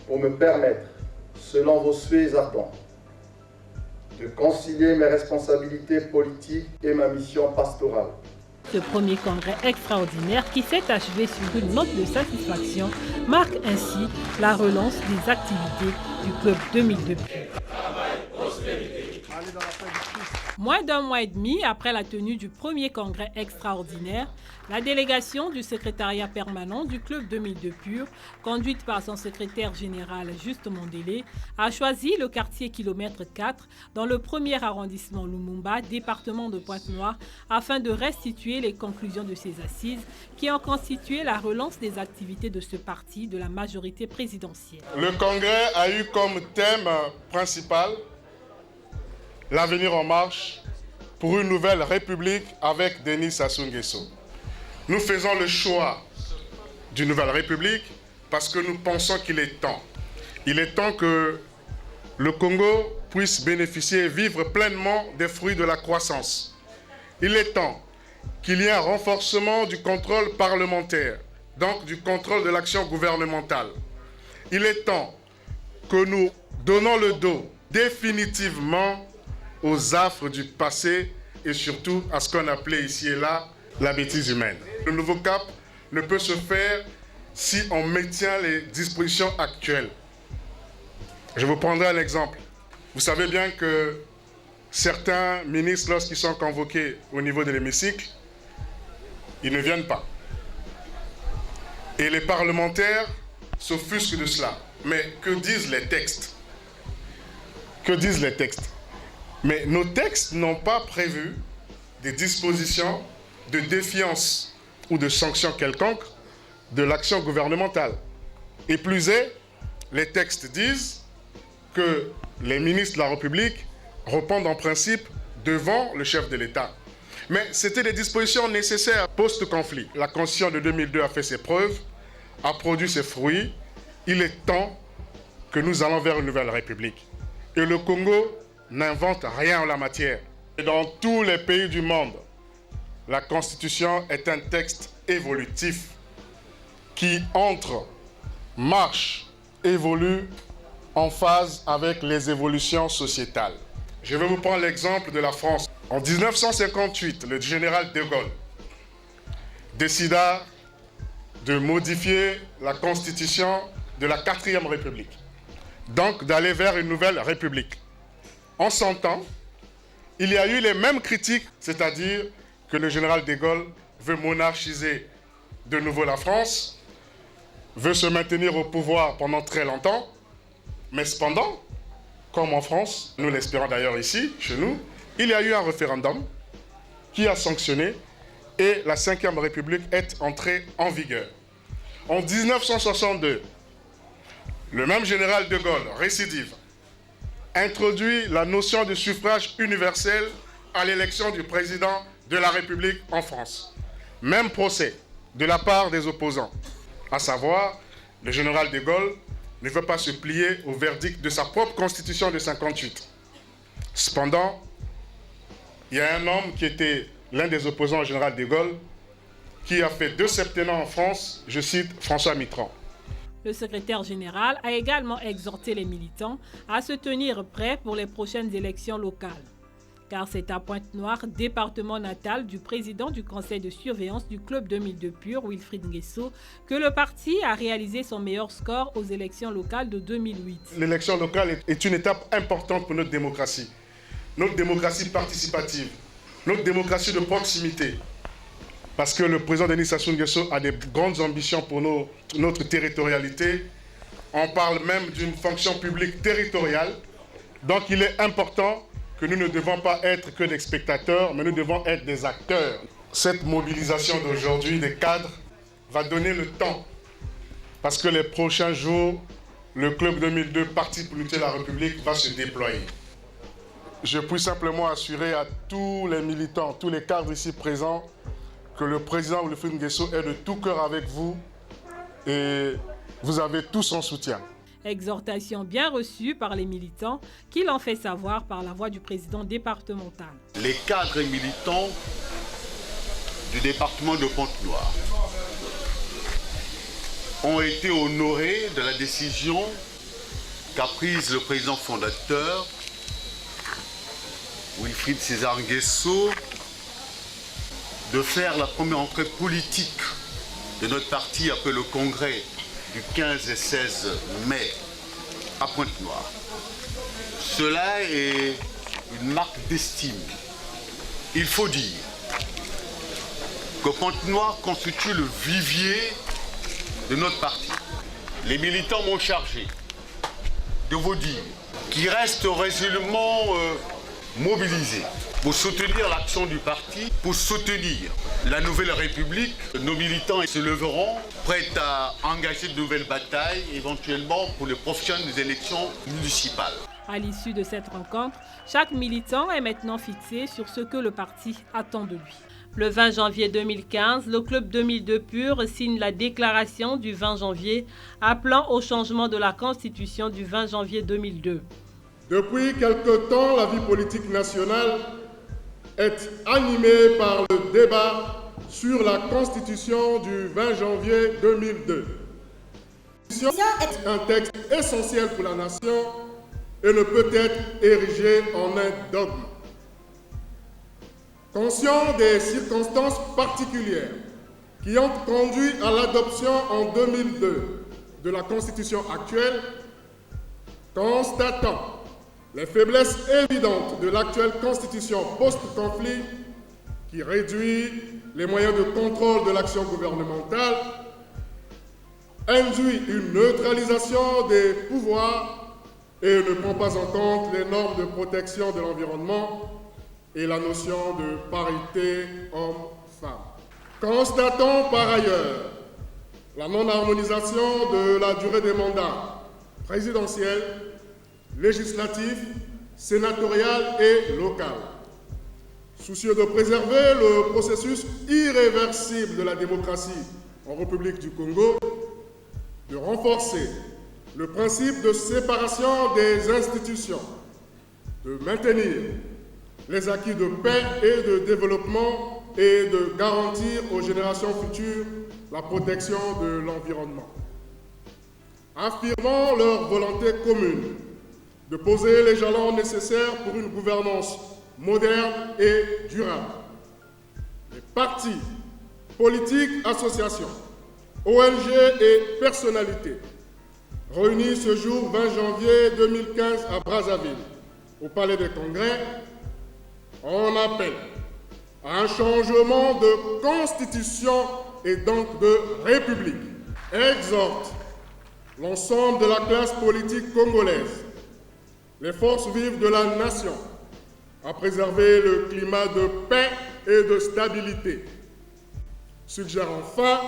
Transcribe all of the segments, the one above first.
pour me permettre, selon vos souhaits ardents, de concilier mes responsabilités politiques et ma mission pastorale. Ce premier congrès extraordinaire qui s'est achevé sur une note de satisfaction marque ainsi la relance des activités du Club 2002 Pur. Moins d'un mois et demi après la tenue du premier congrès extraordinaire, la délégation du secrétariat permanent du Club 2002 Pur, conduite par son secrétaire général Juste Mondélé, a choisi le quartier kilomètre 4 dans le premier arrondissement Lumumba, département de Pointe-Noire, afin de restituer les conclusions de ces assises qui ont constitué la relance des activités de ce parti de la majorité présidentielle. Le congrès a eu comme thème principal l'avenir en marche pour une nouvelle république avec Denis Sassou Nguesso. Nous faisons le choix d'une nouvelle république parce que nous pensons qu'il est temps. Il est temps que le Congo puisse bénéficier et vivre pleinement des fruits de la croissance. Il est temps qu'il y ait un renforcement du contrôle parlementaire, donc du contrôle de l'action gouvernementale. Il est temps que nous donnons le dos définitivement aux affres du passé et surtout à ce qu'on appelait ici et là la bêtise humaine. Le nouveau cap ne peut se faire si on maintient les dispositions actuelles. Je vous prendrai un exemple. Vous savez bien que certains ministres, lorsqu'ils sont convoqués au niveau de l'hémicycle, ils ne viennent pas. Et les parlementaires s'offusquent de cela. Mais que disent les textes? Que disent les textes? Mais nos textes n'ont pas prévu des dispositions de défiance ou de sanction quelconque de l'action gouvernementale. Et plus est, les textes disent que les ministres de la République répondent en principe devant le chef de l'État. Mais c'était des dispositions nécessaires post-conflit. La Constitution de 2002 a fait ses preuves, a produit ses fruits. Il est temps que nous allons vers une nouvelle République. Et le Congo n'invente rien en la matière. Et dans tous les pays du monde, la Constitution est un texte évolutif qui entre, marche, évolue en phase avec les évolutions sociétales. Je vais vous prendre l'exemple de la France. En 1958, le général de Gaulle décida de modifier la Constitution de la 4e République, donc d'aller vers une nouvelle République. En 100 ans, il y a eu les mêmes critiques, c'est-à-dire que le général de Gaulle veut monarchiser de nouveau la France, veut se maintenir au pouvoir pendant très longtemps, mais cependant, comme en France, nous l'espérons d'ailleurs ici, chez nous, il y a eu un référendum qui a sanctionné et la 5e République est entrée en vigueur. En 1962, le même général de Gaulle, récidive, introduit la notion de suffrage universel à l'élection du président de la République en France. Même procès de la part des opposants, à savoir le général de Gaulle ne veut pas se plier au verdict de sa propre constitution de 1958. Cependant, il y a un homme qui était l'un des opposants au général de Gaulle qui a fait 2 septennats en France, je cite François Mitterrand. Le secrétaire général a également exhorté les militants à se tenir prêts pour les prochaines élections locales. Car c'est à Pointe-Noire, département natal du président du conseil de surveillance du Club 2002 Pur, Wilfried Nguesso, que le parti a réalisé son meilleur score aux élections locales de 2008. L'élection locale est une étape importante pour notre démocratie participative, notre démocratie de proximité. Parce que le président Denis Sassou Nguesso a des grandes ambitions pour notre territorialité. On parle même d'une fonction publique territoriale. Donc il est important que nous ne devons pas être que des spectateurs, mais nous devons être des acteurs. Cette mobilisation d'aujourd'hui des cadres va donner le temps. Parce que les prochains jours, le Club 2002, Parti pour l'unité de la République, va se déployer. Je puis simplement assurer à tous les militants, tous les cadres ici présents, que le président Wilfried Nguesso est de tout cœur avec vous et vous avez tout son soutien. Exhortation bien reçue par les militants qui l'ont fait savoir par la voix du président départemental. Les cadres et militants du département de Pointe-Noire ont été honorés de la décision qu'a prise le président fondateur, Wilfried César Nguesso, de faire la première entrée politique de notre parti après le congrès du 15 et 16 mai à Pointe-Noire. Cela est une marque d'estime. Il faut dire que Pointe-Noire constitue le vivier de notre parti. Les militants m'ont chargé de vous dire qu'ils restent résolument mobilisés pour soutenir l'action du parti, pour soutenir la nouvelle République. Nos militants se leveront, prêts à engager de nouvelles batailles, éventuellement pour les prochaines élections municipales. À l'issue de cette rencontre, chaque militant est maintenant fixé sur ce que le parti attend de lui. Le 20 janvier 2015, le Club 2002 Pur signe la déclaration du 20 janvier appelant au changement de la Constitution du 20 janvier 2002. Depuis quelque temps, la vie politique nationale est animée par le débat sur la Constitution du 20 janvier 2002. La Constitution est un texte essentiel pour la nation et ne peut être érigé en un dogme. Conscient des circonstances particulières qui ont conduit à l'adoption en 2002 de la Constitution actuelle, constatant les faiblesses évidentes de l'actuelle Constitution post-conflit qui réduit les moyens de contrôle de l'action gouvernementale, induit une neutralisation des pouvoirs et ne prend pas en compte les normes de protection de l'environnement et la notion de parité homme-femme. Constatons par ailleurs la non-harmonisation de la durée des mandats présidentiels, législatifs, sénatorial et local. Soucieux de préserver le processus irréversible de la démocratie en République du Congo, de renforcer le principe de séparation des institutions, de maintenir les acquis de paix et de développement et de garantir aux générations futures la protection de l'environnement. Affirmant leur volonté commune de poser les jalons nécessaires pour une gouvernance moderne et durable. Les partis, politiques, associations, ONG et personnalités réunis ce jour 20 janvier 2015 à Brazzaville, au Palais des Congrès, on appelle à un changement de constitution et donc de république. Exhorte l'ensemble de la classe politique congolaise, les forces vives de la nation, à préserver le climat de paix et de stabilité. Suggère enfin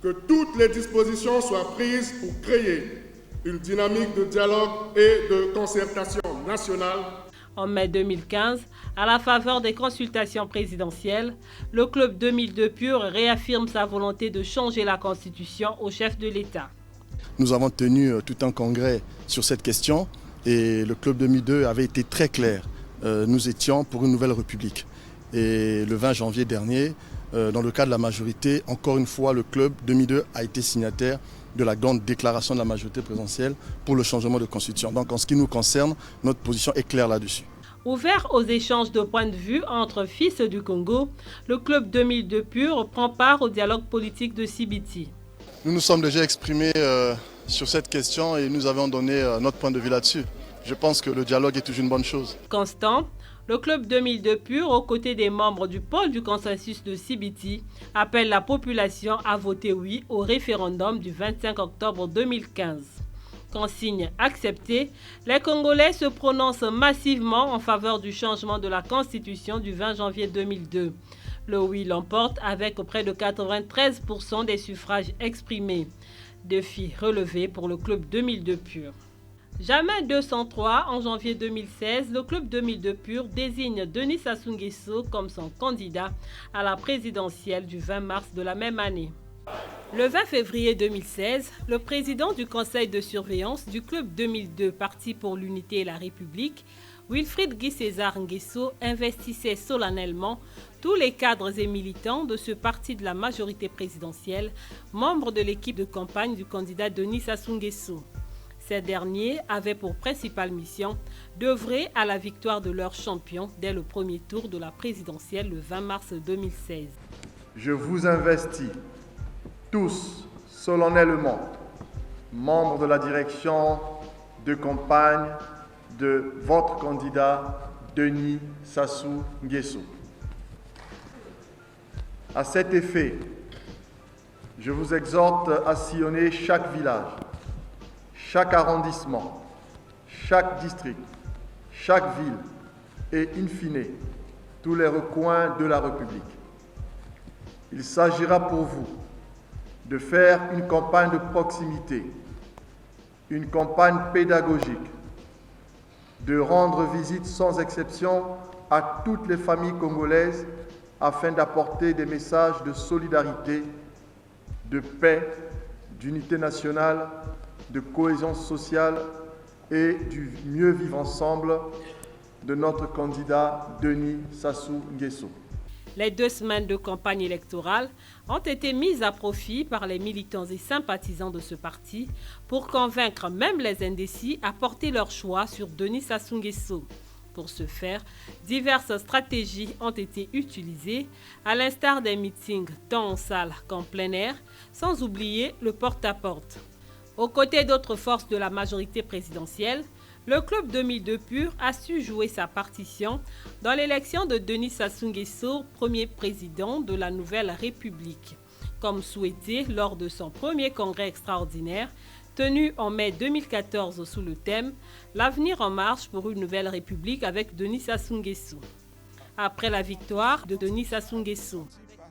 que toutes les dispositions soient prises pour créer une dynamique de dialogue et de concertation nationale. En mai 2015, à la faveur des consultations présidentielles, le Club 2002 Pur réaffirme sa volonté de changer la Constitution au chef de l'État. Nous avons tenu tout un congrès sur cette question et le Club 2002 avait été très clair. Nous étions pour une nouvelle république. Et le 20 janvier dernier, dans le cas de la majorité, encore une fois, le Club 2002 a été signataire de la grande déclaration de la majorité présidentielle pour le changement de constitution. Donc en ce qui nous concerne, notre position est claire là-dessus. Ouvert aux échanges de points de vue entre fils du Congo, le Club 2002 Pur prend part au dialogue politique de Sibiti. Nous nous sommes déjà exprimés sur cette question et nous avons donné notre point de vue là-dessus. Je pense que le dialogue est toujours une bonne chose. Constant, le Club 2002 Pur, aux côtés des membres du pôle du consensus de Sibiti, appelle la population à voter oui au référendum du 25 octobre 2015. Consigne acceptée, les Congolais se prononcent massivement en faveur du changement de la Constitution du 20 janvier 2002. Le oui l'emporte avec près de 93% des suffrages exprimés. Défi relevé pour le Club 2002 Pur. Jamais 203, en janvier 2016, le Club 2002 Pur désigne Denis Sassou Nguesso comme son candidat à la présidentielle du 20 mars de la même année. Le 20 février 2016, le président du conseil de surveillance du Club 2002 Parti pour l'Unité et la République, Wilfried Guy César Nguesso, investissait solennellement tous les cadres et militants de ce parti de la majorité présidentielle, membres de l'équipe de campagne du candidat Denis Sassou Nguesso. Ces derniers avaient pour principale mission d'œuvrer à la victoire de leur champion dès le premier tour de la présidentielle le 20 mars 2016. Je vous investis tous solennellement, membres de la direction de campagne de votre candidat Denis Sassou Nguesso. À cet effet, je vous exhorte à sillonner chaque village, chaque arrondissement, chaque district, chaque ville et, in fine, tous les recoins de la République. Il s'agira pour vous de faire une campagne de proximité, une campagne pédagogique, de rendre visite sans exception à toutes les familles congolaises afin d'apporter des messages de solidarité, de paix, d'unité nationale, de cohésion sociale et du mieux vivre ensemble de notre candidat Denis Sassou Nguesso. Les 2 semaines de campagne électorale ont été mises à profit par les militants et sympathisants de ce parti pour convaincre même les indécis à porter leur choix sur Denis Sassou Nguesso. Pour ce faire, diverses stratégies ont été utilisées, à l'instar des meetings tant en salle qu'en plein air, sans oublier le porte-à-porte. Aux côtés d'autres forces de la majorité présidentielle, le Club 2002 Pur a su jouer sa partition dans l'élection de Denis Sassou Nguesso, premier président de la Nouvelle République, comme souhaité lors de son premier congrès extraordinaire tenu en mai 2014 sous le thème « L'avenir en marche pour une nouvelle République avec Denis Sassou Nguesso ». Après la victoire de Denis Sassou Nguesso,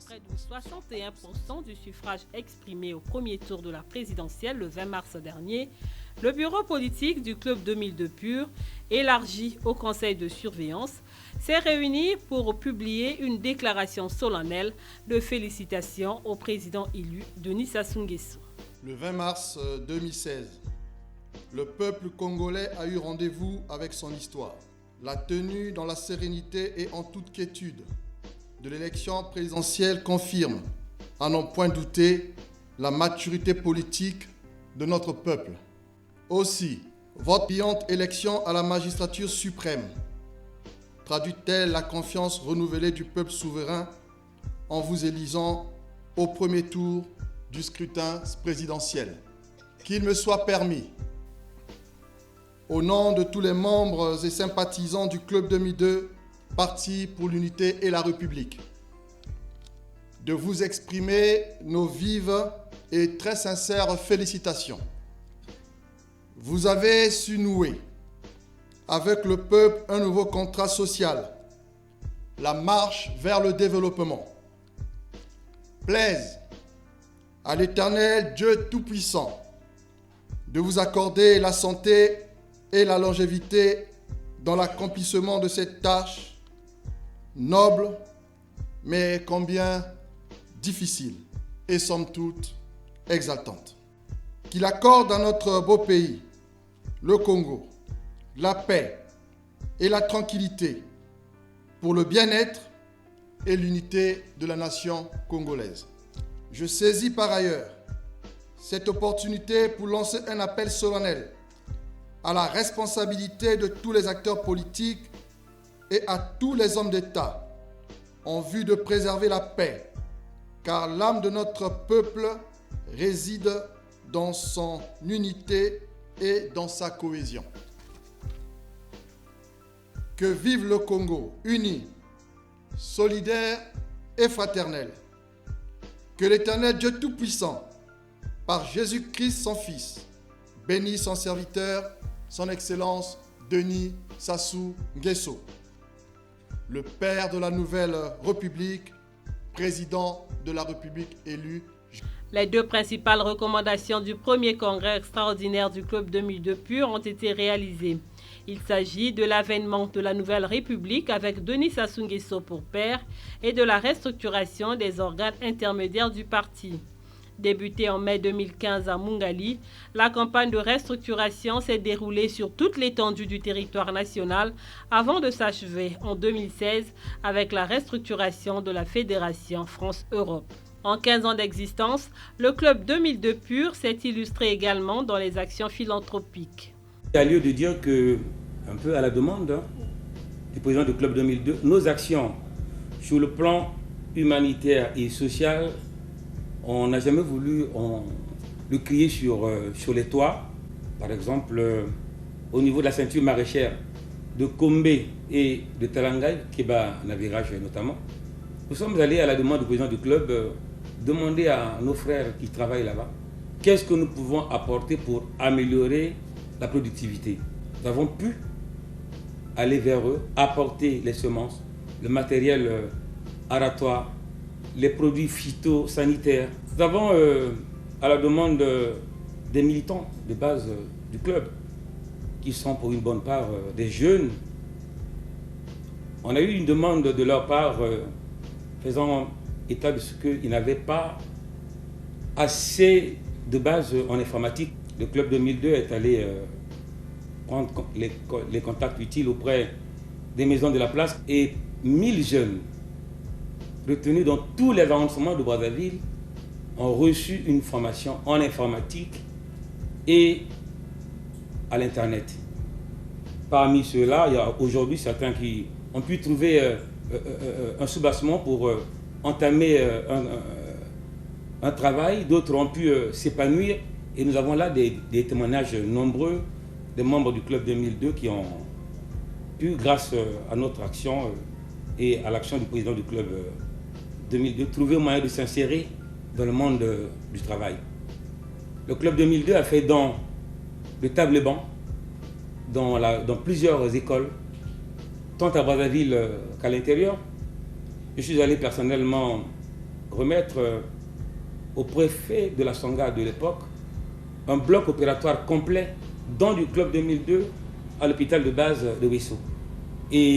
près de 61% du suffrage exprimé au premier tour de la présidentielle le 20 mars dernier, le bureau politique du Club 2002 Pur, élargi au conseil de surveillance, s'est réuni pour publier une déclaration solennelle de félicitations au président élu Denis Sassou Nguesso. Le 20 mars 2016, le peuple congolais a eu rendez-vous avec son histoire. La tenue dans la sérénité et en toute quiétude de l'élection présidentielle confirme, à n'en point douter, la maturité politique de notre peuple. Aussi, votre brillante élection à la magistrature suprême traduit-elle la confiance renouvelée du peuple souverain en vous élisant au premier tour du scrutin présidentiel. Qu'il me soit permis, au nom de tous les membres et sympathisants du Club 2002, Parti pour l'unité et la République, de vous exprimer nos vives et très sincères félicitations. Vous avez su nouer avec le peuple un nouveau contrat social, la marche vers le développement. Plaise à l'Éternel Dieu Tout-Puissant de vous accorder la santé et la longévité dans l'accomplissement de cette tâche noble, mais combien difficile et somme toute exaltante. Qu'il accorde à notre beau pays, le Congo, la paix et la tranquillité pour le bien-être et l'unité de la nation congolaise. Je saisis par ailleurs cette opportunité pour lancer un appel solennel à la responsabilité de tous les acteurs politiques et à tous les hommes d'État en vue de préserver la paix, car l'âme de notre peuple réside dans son unité et dans sa cohésion. Que vive le Congo uni, solidaire et fraternel. Que l'Éternel Dieu Tout-Puissant, par Jésus-Christ son Fils, bénisse son serviteur, son Excellence Denis Sassou Nguesso, le Père de la Nouvelle République, président de la République élu. Les 2 principales recommandations du premier congrès extraordinaire du Club 2002 Pur ont été réalisées. Il s'agit de l'avènement de la Nouvelle République avec Denis Sassou Nguesso pour père et de la restructuration des organes intermédiaires du parti. Débutée en mai 2015 à Mungali, la campagne de restructuration s'est déroulée sur toute l'étendue du territoire national avant de s'achever en 2016 avec la restructuration de la Fédération France-Europe. En 15 ans d'existence, le Club 2002 Pur s'est illustré également dans les actions philanthropiques. Il y a lieu de dire que, un peu à la demande du président du Club 2002, nos actions sur le plan humanitaire et social, on n'a jamais voulu le crier sur les toits. Par exemple, au niveau de la ceinture maraîchère de Kombé et de Talangay, Kéba Navigage notamment, nous sommes allés à la demande du président du club demander à nos frères qui travaillent là-bas qu'est-ce que nous pouvons apporter pour améliorer la productivité. Nous avons pu aller vers eux, apporter les semences, le matériel aratoire, les produits phytosanitaires. Nous avons, à la demande des militants de base du club, qui sont pour une bonne part des jeunes, on a eu une demande de leur part faisant état de ce qu'ils n'avaient pas assez de base en informatique. Le Club 2002 est allé prendre les contacts utiles auprès des maisons de la place et 1000 jeunes retenus dans tous les arrondissements de Brazzaville ont reçu une formation en informatique et à l'Internet. Parmi ceux-là, il y a aujourd'hui certains qui ont pu trouver un soubassement pour entamer un travail, d'autres ont pu s'épanouir et nous avons là des témoignages nombreux des membres du Club 2002 qui ont pu, grâce à notre action et à l'action du président du Club 2002, trouver un moyen de s'insérer dans le monde du travail. Le Club 2002 a fait don de tables et bancs dans plusieurs écoles, tant à Brazzaville qu'à l'intérieur. Je suis allé personnellement remettre au préfet de la Songa de l'époque un bloc opératoire complet, don du Club 2002 à l'hôpital de base de Wissou. Et